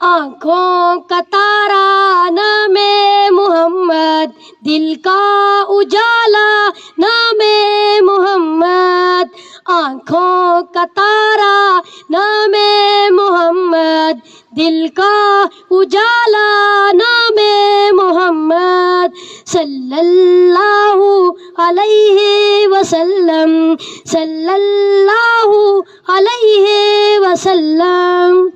آنکھوں کا تارا نام محمد، دل کا اجالا نام محمد، آنکھوں کا تارا نام محمد، دل کا اجالا نام محمد، صلی اللہ علیہ وسلم، صلی اللہ علیہ وسلم۔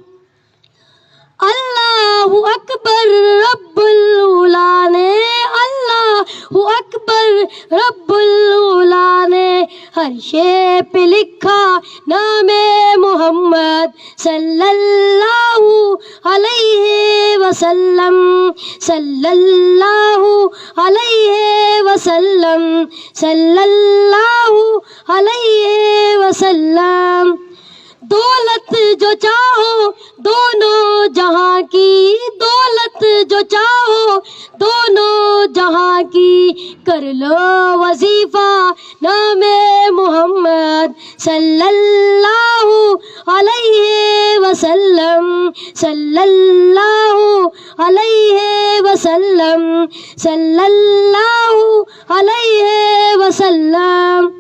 اللہ اکبر رب العلا نے، اللہ اکبر رب العلا نے ہر شے پہ لکھا نام محمد، صلی اللہ علیہ وسلم، صلی اللہ علیہ وسلم، صلی اللہ علیہ وسلم۔ دولت جو چاہو دونوں جہاں کی، دولت جو چاہو دونوں جہاں کی، کر لو وظیفہ نام محمد، صلی اللہ علیہ وسلم، صلی اللہ علیہ وسلم، صلی اللہ علیہ وسلم۔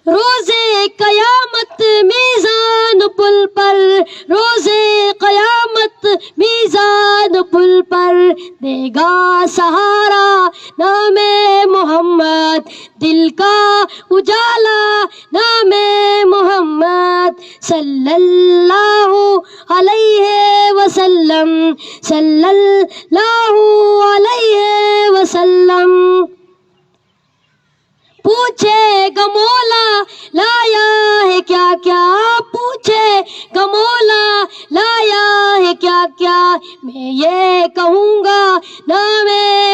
روزے قیامت میزان پل پر، روزے قیامت میزان پل پر دے گا سہارا نام محمد، دل کا اجالا نام محمد، صلی اللہ علیہ وسلم، صلی اللہ علیہ وسلم۔ پوچھے گا مولا لایا ہے کیا کیا، پوچھے گا مولا لایا ہے کیا کیا، میں یہ کہوں گا نام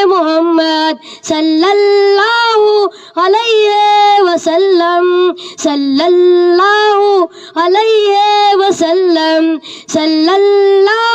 محمد، صلی اللہ علیہ وسلم، صلی اللہ علیہ وسلم، صلی اللہ